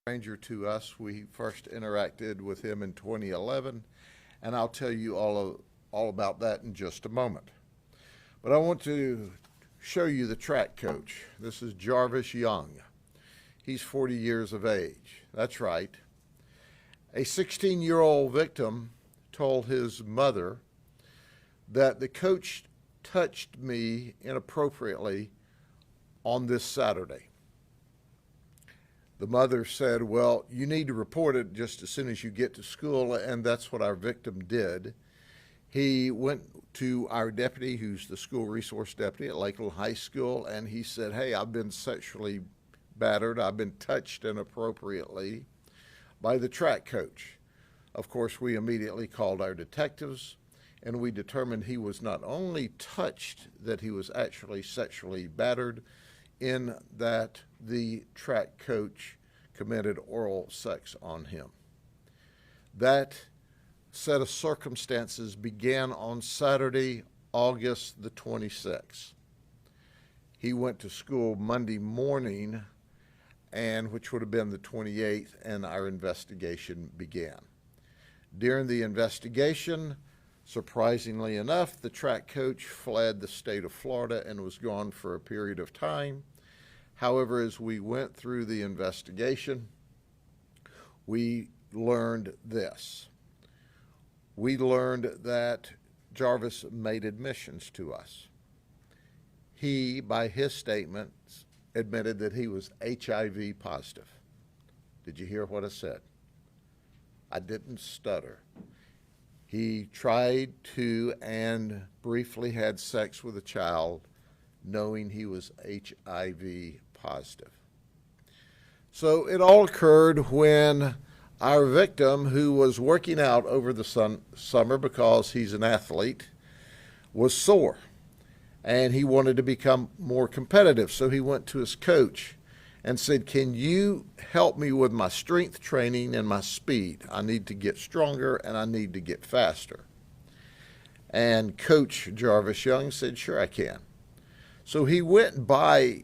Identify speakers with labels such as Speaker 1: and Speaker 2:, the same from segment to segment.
Speaker 1: Stranger to us. We first interacted with him in 2011, and I'll tell you all about that in just a moment. But I want to show you the track coach. This is Jarvis Young. He's 40 years of age. That's right. A 16-year-old victim told his mother that the coach touched me inappropriately on this Saturday. The mother said, well, you need to report it just as soon as you get to school, and that's what our victim did. He went to our deputy, who's the school resource deputy at Lakeland High School, and he said, hey, I've been sexually battered, I've been touched inappropriately by the track coach. Of course, we immediately called our detectives, and we determined he was not only touched, that he was actually sexually battered, in that the track coach committed oral sex on him. That set of circumstances began on Saturday, August the 26th. He went to school Monday morning, and which would have been the 28th, and our investigation began. During the investigation, surprisingly enough, the track coach fled the state of Florida and was gone for a period of time. However, as we went through the investigation, we learned this. We learned that Jarvis made admissions to us. He, by his statements, admitted that he was HIV positive. Did you hear what I said? I didn't stutter. He tried to and briefly had sex with a child knowing he was HIV positive. So it all occurred when our victim, who was working out over the summer because he's an athlete, was sore and he wanted to become more competitive. So he went to his coach and said, can you help me with my strength training and my speed? I need to get stronger and I need to get faster. And Coach Jarvis Young said, sure, I can. So he went by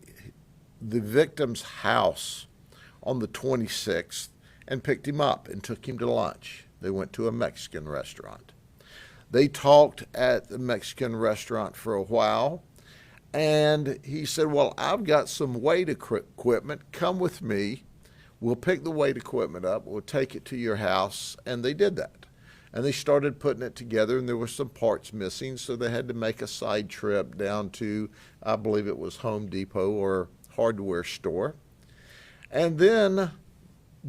Speaker 1: the victim's house on the 26th and picked him up and took him to lunch. They went to a Mexican restaurant. They talked at the Mexican restaurant for a while. And he said, well, I've got some weight equipment. Come with me. We'll pick the weight equipment up. We'll take it to your house. And they did that. And they started putting it together, and there were some parts missing, so they had to make a side trip down to, I believe it was Home Depot or hardware store. And then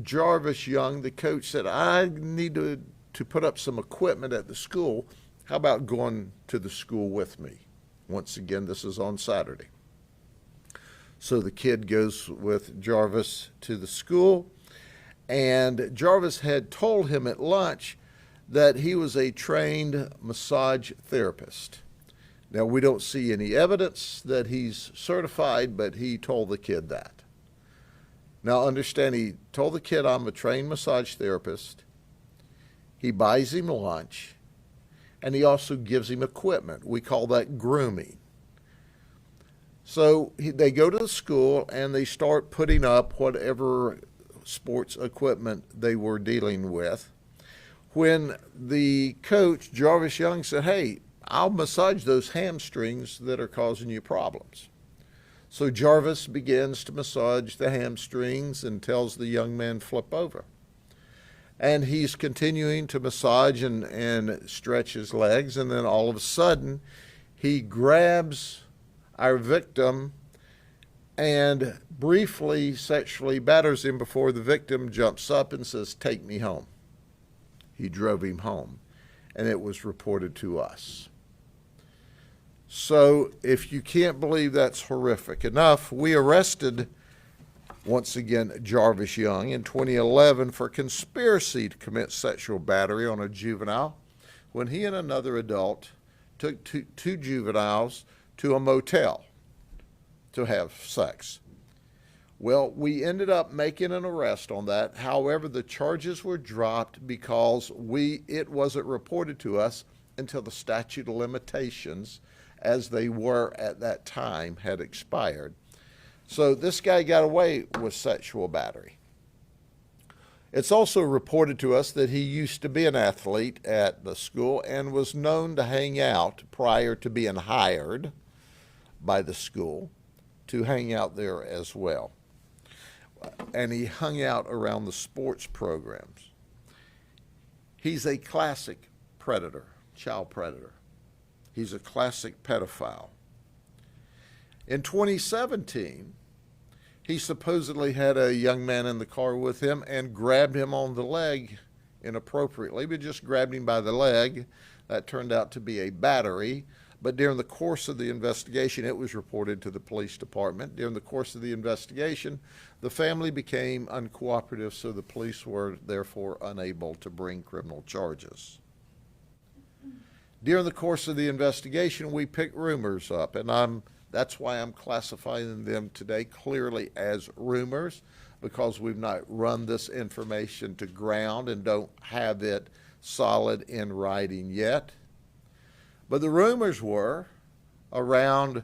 Speaker 1: Jarvis Young, the coach, said, I need to put up some equipment at the school. How about going to the school with me? Once again, this is on Saturday. So the kid goes with Jarvis to the school, and Jarvis had told him at lunch that he was a trained massage therapist. Now, we don't see any evidence that he's certified, but he told the kid that. Now, understand, he told the kid, I'm a trained massage therapist. He buys him lunch. And he also gives him equipment. We call that grooming. So they go to the school and they start putting up whatever sports equipment they were dealing with. When the coach, Jarvis Young, said, hey, I'll massage those hamstrings that are causing you problems. So Jarvis begins to massage the hamstrings and tells the young man, flip over. And he's continuing to massage and stretch his legs, and then all of a sudden, he grabs our victim and briefly sexually batters him before the victim jumps up and says, take me home. He drove him home, and it was reported to us. So if you can't believe that's horrific enough, we arrested once again, Jarvis Young in 2011 for conspiracy to commit sexual battery on a juvenile when he and another adult took two juveniles to a motel to have sex. Well, we ended up making an arrest on that. However, the charges were dropped because it wasn't reported to us until the statute of limitations, as they were at that time, had expired. So this guy got away with sexual battery. It's also reported to us that he used to be an athlete at the school and was known to hang out prior to being hired by the school to hang out there as well. And he hung out around the sports programs. He's a classic predator, child predator. He's a classic pedophile. In 2017, he supposedly had a young man in the car with him and grabbed him on the leg inappropriately, but just grabbed him by the leg. That turned out to be a battery. But during the course of the investigation, it was reported to the police department. During the course of the investigation, the family became uncooperative, so the police were therefore unable to bring criminal charges. During the course of the investigation, we picked rumors up, and that's why I'm classifying them today clearly as rumors, because we've not run this information to ground and don't have it solid in writing yet. But the rumors were around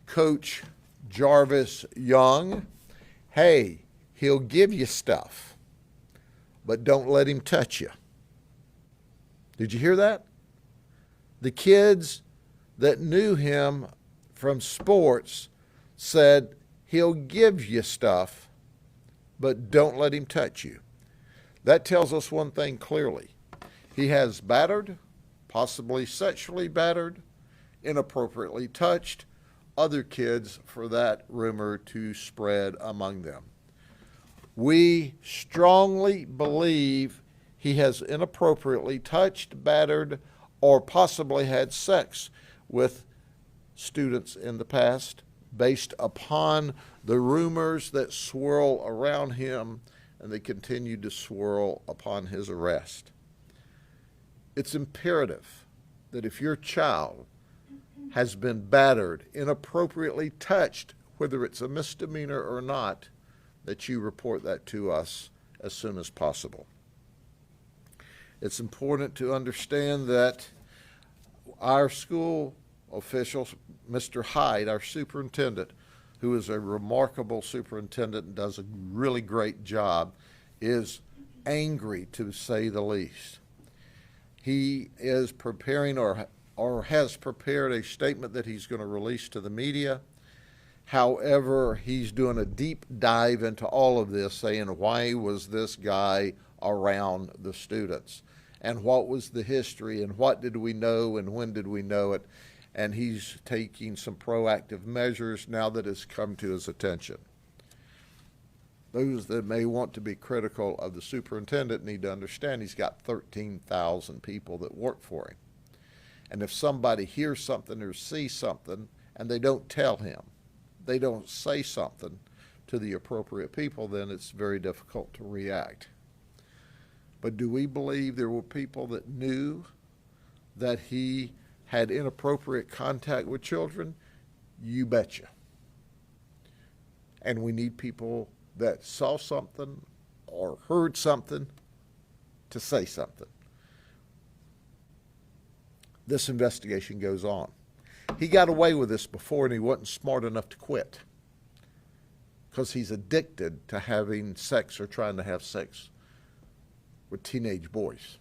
Speaker 1: Coach Jarvis Young. Hey, he'll give you stuff, but don't let him touch you. Did you hear that? The kids that knew him from sports said he'll give you stuff, but don't let him touch you. That tells us one thing clearly. He has battered, possibly sexually battered, inappropriately touched other kids for that rumor to spread among them. We strongly believe he has inappropriately touched, battered, or possibly had sex with students in the past based upon the rumors that swirl around him, and they continue to swirl upon his arrest. It's imperative that if your child has been battered, inappropriately touched, whether it's a misdemeanor or not, that you report that to us as soon as possible. It's important to understand that our school officials, Mr. Hyde, our superintendent, who is a remarkable superintendent and does a really great job, is angry, to say the least. He is preparing or has prepared a statement that he's going to release to the media. However, he's doing a deep dive into all of this, saying why was this guy around the students, and what was the history, and what did we know, and when did we know it. And he's taking some proactive measures now that it's come to his attention. Those that may want to be critical of the superintendent need to understand he's got 13,000 people that work for him. And if somebody hears something or sees something and they don't tell him, they don't say something to the appropriate people, then it's very difficult to react. But do we believe there were people that knew that he had inappropriate contact with children? You betcha. And we need people that saw something or heard something to say something. This investigation goes on. He got away with this before, and he wasn't smart enough to quit because he's addicted to having sex or trying to have sex with teenage boys.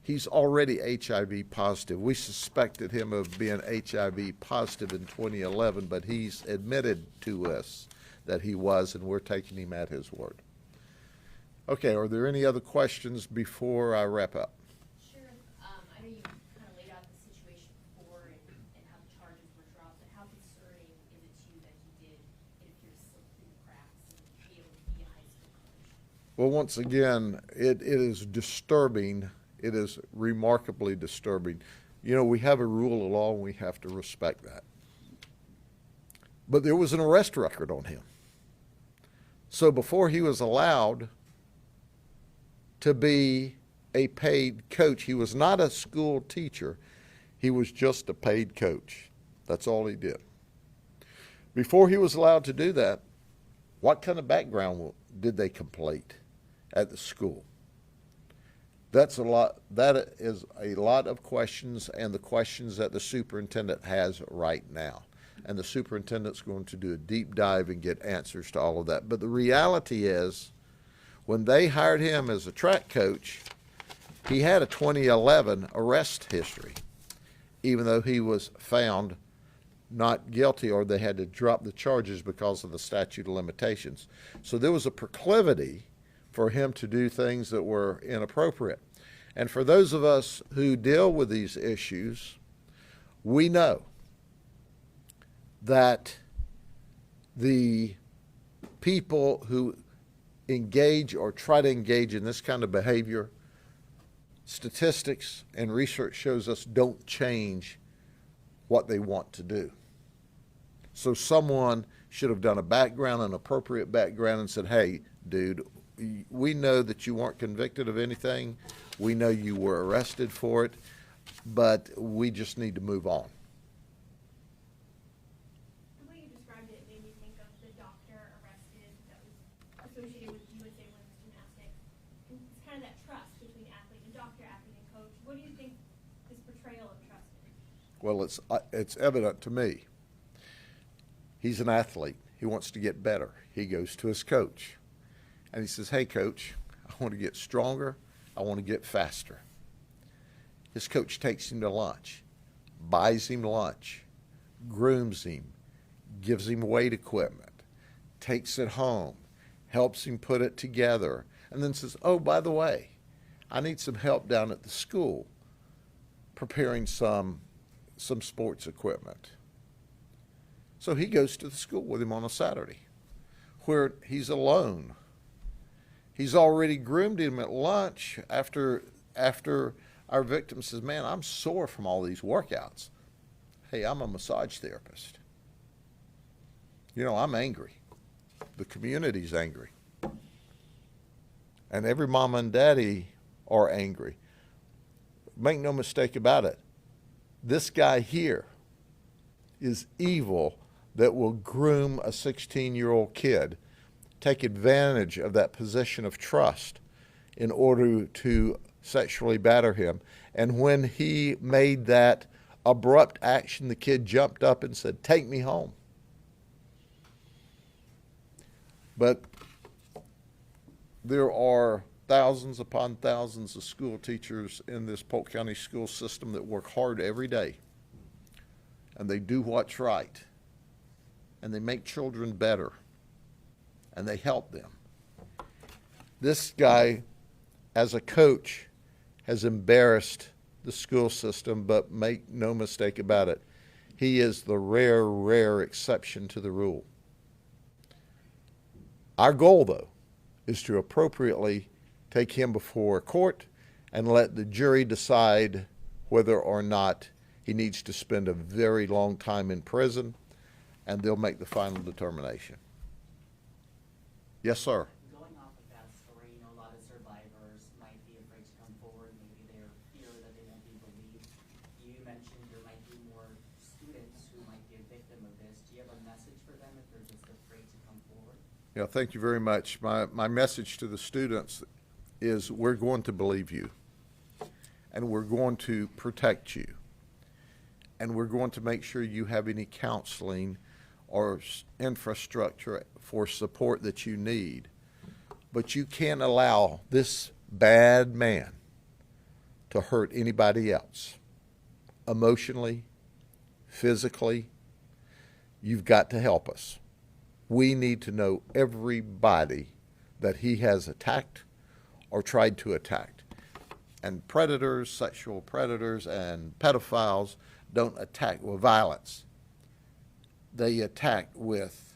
Speaker 1: He's already HIV positive. We suspected him of being HIV positive in 2011, but he's admitted to us that he was, and we're taking him at his word. Okay, are there any other questions before I wrap up?
Speaker 2: Sure. I know you kind of laid out the situation before and how the charges were dropped, but how concerning is it to you that he did, it appears, slip through the cracks and be able to be a high school coach?
Speaker 1: Well, once again, it is disturbing. It is remarkably disturbing. You know, we have a rule of law, and we have to respect that. But there was an arrest record on him. So before he was allowed to be a paid coach, he was not a school teacher. He was just a paid coach. That's all he did. Before he was allowed to do that, what kind of background did they complete at the school? That's a lot. That is a lot of questions, and the questions that the superintendent has right now. And the superintendent's going to do a deep dive and get answers to all of that. But the reality is, When they hired him as a track coach, he had a 2011 arrest history, even though he was found not guilty, or they had to drop the charges because of the statute of limitations. So there was a proclivity for him to do things that were inappropriate. And for those of us who deal with these issues, we know that the people who engage or try to engage in this kind of behavior, statistics and research shows us, don't change what they want to do. So someone should have done a background, an appropriate background, and said, hey, dude, we know that you weren't convicted of anything. We know you were arrested for it, but we just need to move on.
Speaker 2: The way you described it made me think of the doctor arrested that was associated with USA Women's Gymnastics. And it's kind of that trust between athlete and doctor, athlete and coach. What do you think this portrayal of trust is?
Speaker 1: Well, it's evident to me. He's an athlete. He wants to get better. He goes to his coach, and he says, hey, coach, I want to get stronger. I want to get faster. His coach takes him to lunch, buys him lunch, grooms him, gives him weight equipment, takes it home, helps him put it together, and then says, oh, by the way, I need some help down at the school preparing some sports equipment. So he goes to the school with him on a Saturday, where he's alone. He's already groomed him at lunch after our victim says, man, I'm sore from all these workouts. Hey, I'm a massage therapist. You know, I'm angry. The community's angry. And every mama and daddy are angry. Make no mistake about it. This guy here is evil that will groom a 16-year-old kid, take advantage of that position of trust in order to sexually batter him. And when he made that abrupt action, the kid jumped up and said, take me home. But there are thousands upon thousands of school teachers in this Polk County school system that work hard every day. And they do what's right. And they make children better. And they help them. This guy, as a coach, has embarrassed the school system, but make no mistake about it, he is the rare, rare exception to the rule. Our goal, though, is to appropriately take him before a court and let the jury decide whether or not he needs to spend a very long time in prison, and they'll make the final determination. Yes, sir.
Speaker 3: Going off of that story, you know, a lot of survivors might be afraid to come forward. Maybe they're fear that they won't be believed. You mentioned there might be more students who might be a victim of this. Do you have a message for them if they're just afraid to come forward?
Speaker 1: Yeah, thank you very much. My message to the students is we're going to believe you, and we're going to protect you, and we're going to make sure you have any counseling or infrastructure for support that you need. But you can't allow this bad man to hurt anybody else. Emotionally, physically, you've got to help us. We need to know everybody that he has attacked or tried to attack. And predators, sexual predators, and pedophiles don't attack with violence. They attack with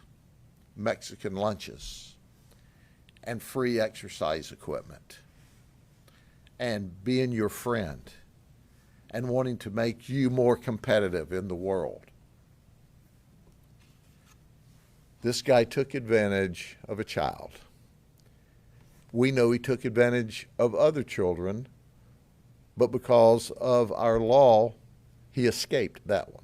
Speaker 1: Mexican lunches and free exercise equipment and being your friend and wanting to make you more competitive in the world. This guy took advantage of a child. We know he took advantage of other children, but because of our law, he escaped that one.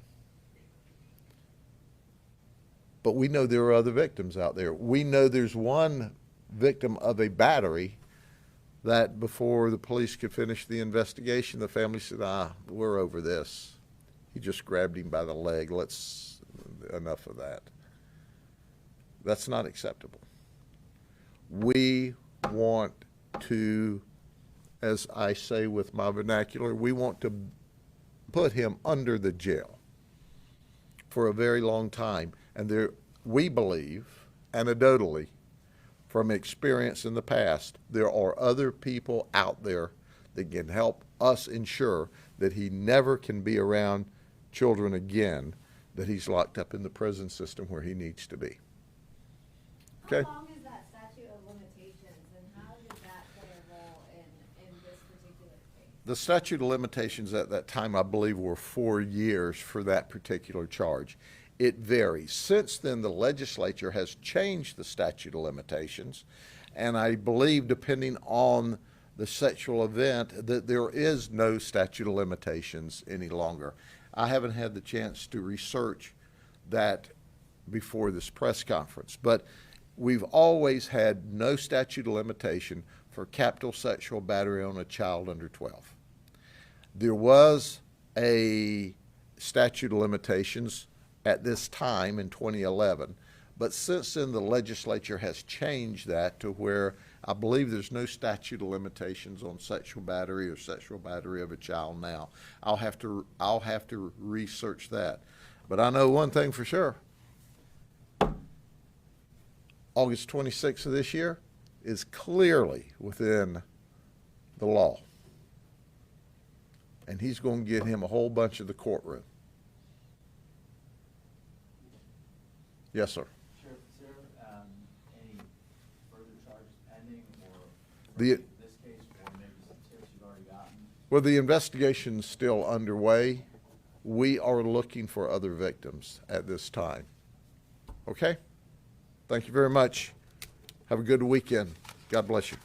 Speaker 1: But we know there are other victims out there. We know there's one victim of a battery that before the police could finish the investigation, the family said, we're over this. He just grabbed him by the leg. Enough of that. That's not acceptable. We want to, as I say with my vernacular, we want to put him under the jail for a very long time. And there, we believe, anecdotally, from experience in the past, there are other people out there that can help us ensure that he never can be around children again, that he's locked up in the prison system where he needs to be. Okay?
Speaker 4: How long is that statute of limitations, and how did that play a role in this particular case?
Speaker 1: The statute of limitations at that time, I believe, were 4 years for that particular charge. It varies. Since then, the legislature has changed the statute of limitations, and I believe, depending on the sexual event, that there is no statute of limitations any longer. I haven't had the chance to research that before this press conference, but we've always had no statute of limitation for capital sexual battery on a child under 12. There was a statute of limitations at this time in 2011, but since then the legislature has changed that to where I believe there's no statute of limitations on sexual battery or sexual battery of a child now. I'll have to research that. But I know one thing for sure. August 26th of this year is clearly within the law. And he's going to get him a whole bunch of the courtroom. Yes, sir.
Speaker 5: Sheriff, is there any further charges pending, or
Speaker 1: The-
Speaker 5: this case, or maybe some tips you've already gotten?
Speaker 1: Well, the investigation's still underway. We are looking for other victims at this time. Okay? Thank you very much. Have a good weekend. God bless you.